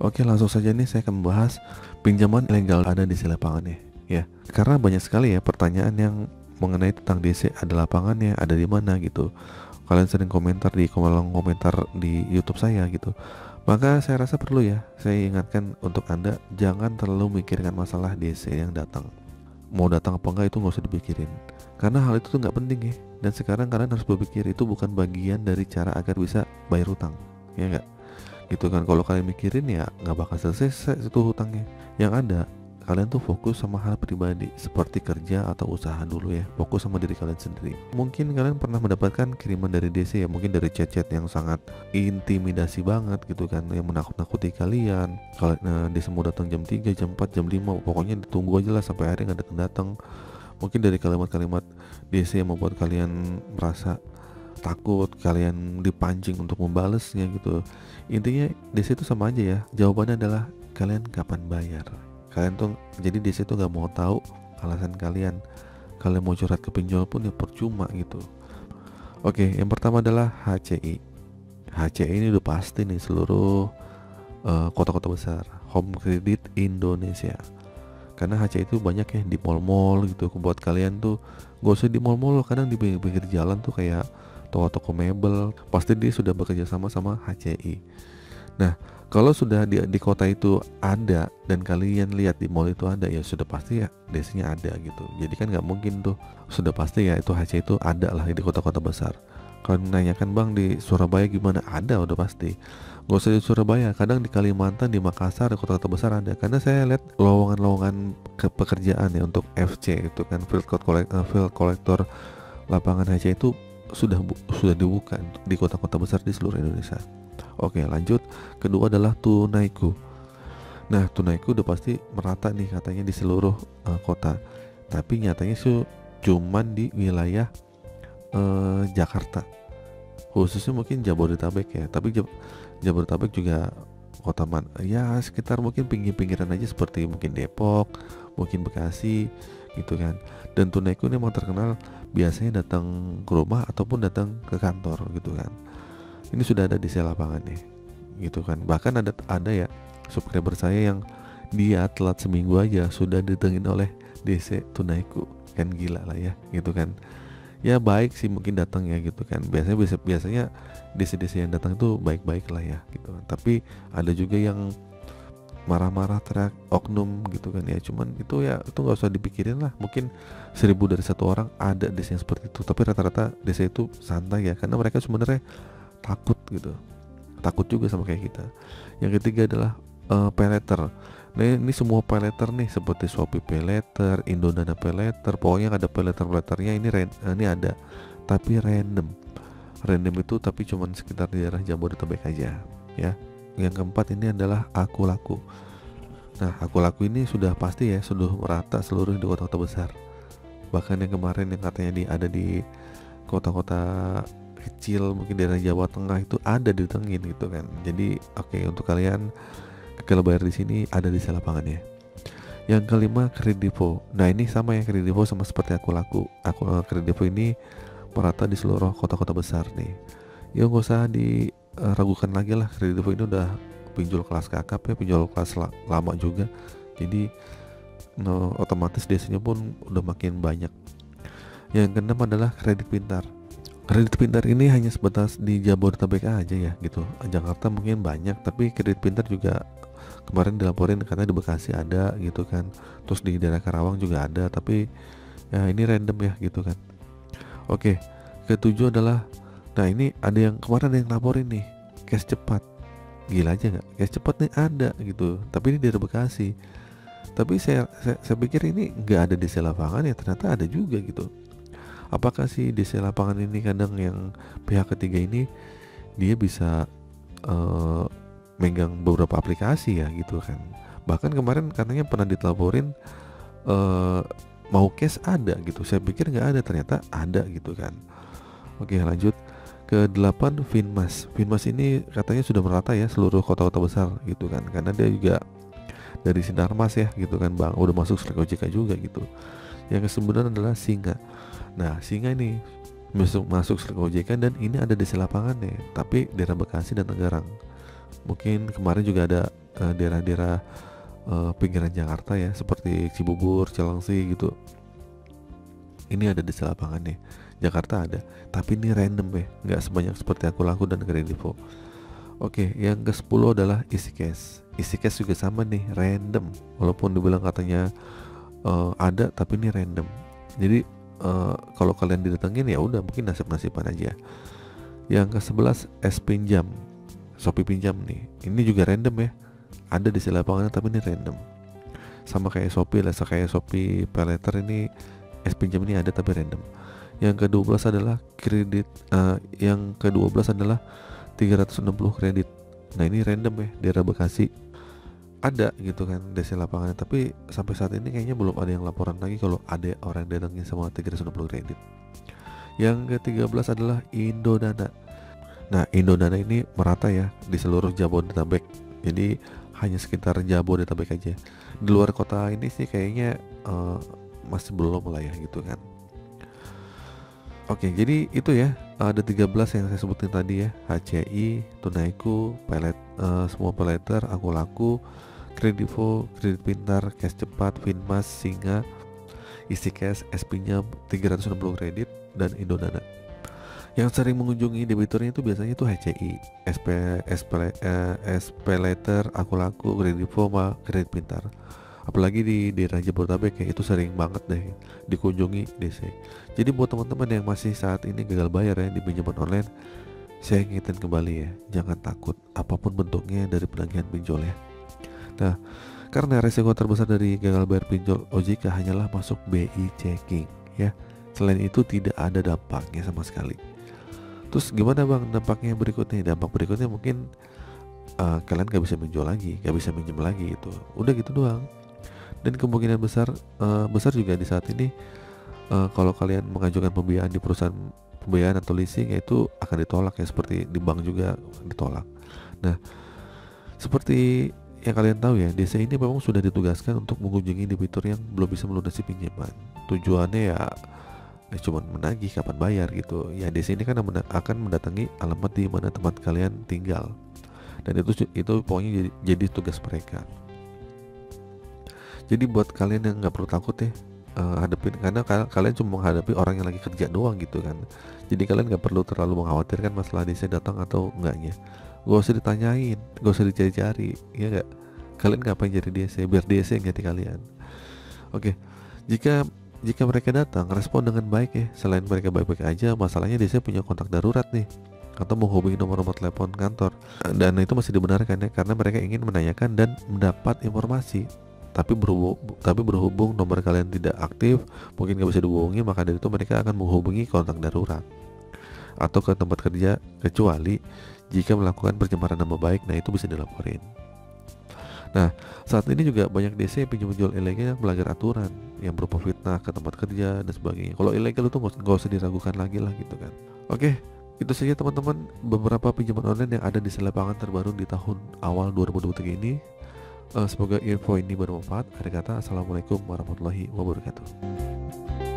Oke, langsung saja nih saya akan membahas pinjaman ilegal ada di lapangannya ya. Karena banyak sekali ya pertanyaan yang mengenai tentang DC, ada lapangannya, ada di mana gitu. Kalian sering komentar di kolom komentar di YouTube saya gitu. Maka saya rasa perlu ya saya ingatkan untuk Anda, jangan terlalu mikirkan masalah DC yang datang. Mau datang apa enggak itu nggak usah dipikirin. Karena hal itu tuh nggak penting ya. Dan sekarang kalian harus berpikir itu bukan bagian dari cara agar bisa bayar utang, ya enggak? Gitu kan. Kalau kalian mikirin ya nggak bakal selesai itu hutangnya. Yang ada kalian tuh fokus sama hal pribadi seperti kerja atau usaha dulu ya, fokus sama diri kalian sendiri. Mungkin kalian pernah mendapatkan kiriman dari DC ya, mungkin dari chat-chat yang sangat intimidasi banget gitu kan, yang menakut-nakuti kalian. Kalau DC mau datang jam 3, jam 4, jam 5, pokoknya ditunggu aja lah sampai akhirnya nggak datang. Mungkin dari kalimat-kalimat DC yang membuat kalian merasa takut, kalian dipancing untuk membalesnya gitu. Intinya di situ sama aja ya. Jawabannya adalah kalian kapan bayar. Kalian tuh jadi di situ nggak mau tahu alasan kalian. Kalian mau curhat ke penjual pun ya percuma gitu. Oke, yang pertama adalah HCI. HCI ini udah pasti nih seluruh kota-kota besar, Home Credit Indonesia. Karena HCI itu banyak ya di mall-mall gitu. Buat kalian tuh gak usah di mall-mall, kadang di pinggir jalan tuh kayak toko-toko mebel, pasti dia sudah bekerja sama sama HCI. Nah, kalau sudah di kota itu ada dan kalian lihat di mall itu ada, ya sudah pasti ya DC-nya ada gitu. Jadi kan nggak mungkin tuh, sudah pasti ya itu HCI itu ada lah di kota-kota besar. Kalau menanyakan bang di Surabaya gimana, ada udah pasti. Gak usah di Surabaya, kadang di Kalimantan, di Makassar, di kota-kota besar ada. Karena saya lihat lowongan-lowongan pekerjaan ya untuk FC itu kan, field collector lapangan HCI itu sudah dibuka di kota-kota besar di seluruh Indonesia. Oke, lanjut. Kedua adalah Tunaiku. Nah, Tunaiku udah pasti merata nih katanya di seluruh kota. Tapi nyatanya sih cuman di wilayah Jakarta. Khususnya mungkin Jabodetabek ya. Tapi Jabodetabek juga kota ya sekitar mungkin pinggir-pinggiran aja seperti mungkin Depok, mungkin Bekasi gitu kan. Dan Tunaiku ini memang terkenal biasanya datang ke rumah ataupun datang ke kantor gitu kan. Ini sudah ada di lapangan nih gitu kan. Bahkan ada ya subscriber saya yang dia telat seminggu aja sudah ditengin oleh DC Tunaiku. Kan gila lah ya gitu kan. Ya baik sih mungkin datang ya gitu kan. Biasanya DC-DC yang datang itu baik-baik lah ya gitu kan. Tapi ada juga yang marah-marah teriak oknum gitu kan ya, cuman itu ya itu nggak usah dipikirin lah. Mungkin 1000 dari 1 orang ada DC yang seperti itu, tapi rata-rata DC itu santai ya, karena mereka sebenarnya takut gitu, takut juga sama kayak kita. Yang ketiga adalah paylater. Nah ini semua paylater nih seperti Shopee paylater, Indodana paylater, pokoknya ada paylaternya ini ada, tapi random itu tapi cuman sekitar di daerah Jabodetabek aja ya. Yang keempat ini adalah Aku Laku. Nah, Aku Laku ini sudah pasti ya, sudah merata seluruh di kota-kota besar. Bahkan yang kemarin yang katanya ada di kota-kota kecil, mungkin daerah Jawa Tengah itu ada ditengin gitu kan. Jadi oke, untuk kalian gagal bayar di sini ada di lapangannya. Yang kelima Kredivo. Nah ini sama ya, Kredivo sama seperti Aku Laku. Kredivo ini merata di seluruh kota-kota besar nih. Ya nggak usah diragukan lagi lah, Kredivo ini udah pinjol kelas kakap ya, pinjol kelas lama juga. Jadi otomatis DC-nya pun udah makin banyak. Yang keenam adalah Kredit Pintar. Kredit Pintar ini hanya sebatas di Jabodetabek aja ya gitu. Jakarta mungkin banyak, tapi Kredit Pintar juga kemarin dilaporin katanya di Bekasi ada gitu kan. Terus di daerah Karawang juga ada, tapi ya ini random ya gitu kan. Oke, ketujuh adalah, nah ini ada yang kemarin ada yang laporin nih, cash cepat. Gila aja nggak? Cash cepat nih ada gitu, tapi ini dari Bekasi. Tapi saya pikir ini nggak ada di lapangan ya, ternyata ada juga gitu. Apakah sih di lapangan ini kadang yang pihak ketiga ini dia bisa megang beberapa aplikasi ya gitu kan. Bahkan kemarin katanya pernah ditelaporin mau cash ada gitu. Saya pikir nggak ada, ternyata ada gitu kan. Oke, lanjut ke 8 Finmas. Finmas ini katanya sudah merata ya seluruh kota-kota besar gitu kan, karena dia juga dari Sinarmas ya gitu kan bang, udah masuk Slack OJK juga gitu. Yang ke-9 adalah Singa. Nah Singa ini masuk Slack OJK dan ini ada di lapangan nih, tapi daerah Bekasi dan Tangerang. Mungkin kemarin juga ada daerah-daerah pinggiran Jakarta ya, seperti Cibubur, Cilengsi gitu. Ini ada desa lapangan nih. Jakarta ada, tapi ini random ya, nggak sebanyak seperti Aku Laku dan Kredivo. Oke, yang ke-10 adalah isi cash. Isi cash juga sama nih, random. Walaupun dibilang katanya ada, tapi ini random. Jadi kalau kalian didatengin ya udah, mungkin nasib-nasiban aja. Yang ke-11 es pinjam, Shopee pinjam nih. Ini juga random ya, ada di lapangan tapi ini random. Sama kayak Shopee lah, kayak Shopee Paylater, ini es pinjam ini ada tapi random. Yang ke-12 adalah kredit, yang ke-12 adalah 360 kredit. Nah ini random ya, daerah Bekasi ada gitu kan desa lapangannya, tapi sampai saat ini kayaknya belum ada yang laporan lagi kalau ada orang datangin sama 360 kredit. Yang ke-13 adalah Indodana. Nah Indodana ini merata ya di seluruh Jabodetabek, jadi hanya sekitar Jabodetabek aja. Di luar kota ini sih kayaknya masih belum lah ya gitu kan. Oke, jadi itu ya, ada 13 yang saya sebutin tadi ya, HCI, Tunaiku, semua Paylater, Aku Laku, Kredivo, Kredit Pintar, Cash Cepat, Finmas, Singa, Isi Cash, es pinjam, 360 kredit, dan Indodana. Yang sering mengunjungi debiturnya itu biasanya itu HCI, Paylater, Aku Laku, Kredivo, sama Kredit Pintar. Apalagi di daerah Jabodetabek ya, itu sering banget deh dikunjungi DC. Jadi buat teman-teman yang masih saat ini gagal bayar ya di pinjaman online, saya ingetin kembali ya, jangan takut apapun bentuknya dari penagihan pinjol ya. Nah, karena resiko terbesar dari gagal bayar pinjol OJK hanyalah masuk BI checking ya. Selain itu tidak ada dampaknya sama sekali. Terus gimana bang dampaknya berikutnya? Dampak berikutnya mungkin kalian gak bisa pinjol lagi, gak bisa minjem lagi gitu. Udah gitu doang. Dan kemungkinan besar juga di saat ini kalau kalian mengajukan pembiayaan di perusahaan pembiayaan atau leasing, yaitu akan ditolak ya, seperti di bank juga ditolak. Nah, seperti yang kalian tahu ya, DC ini memang sudah ditugaskan untuk mengunjungi debitur yang belum bisa melunasi pinjaman. Tujuannya ya cuma menagih kapan bayar gitu. Ya DC ini kan akan mendatangi alamat di mana tempat kalian tinggal. Dan itu pokoknya jadi tugas mereka. Jadi buat kalian yang nggak perlu takut ya hadapin, karena kalian cuma menghadapi orang yang lagi kerja doang gitu kan. Jadi kalian nggak perlu terlalu mengkhawatirkan masalah DC datang atau enggaknya. Gak usah ditanyain, gak usah dicari-cari, ya nggak? Kalian ngapain jadi DC? Biar DC yang ganti kalian. Oke, jika mereka datang, respon dengan baik ya. Selain mereka baik-baik aja, masalahnya DC punya kontak darurat nih, atau menghubungi nomor telepon kantor. Dan itu masih dibenarkan ya, karena mereka ingin menanyakan dan mendapat informasi. Tapi berhubung nomor kalian tidak aktif, mungkin gak bisa dihubungi, maka dari itu mereka akan menghubungi kontak darurat atau ke tempat kerja, kecuali jika melakukan pencemaran nama baik. Nah itu bisa dilaporin. Nah saat ini juga banyak DC pinjol ilegal yang melanggar aturan, yang berupa fitnah ke tempat kerja dan sebagainya. Kalau ilegal itu gak usah diragukan lagi lah gitu kan. Oke, itu saja teman-teman beberapa pinjaman online yang ada di lapangan terbaru di tahun awal 2023 ini. Semoga info ini bermanfaat. Akhir kata, assalamualaikum warahmatullahi wabarakatuh.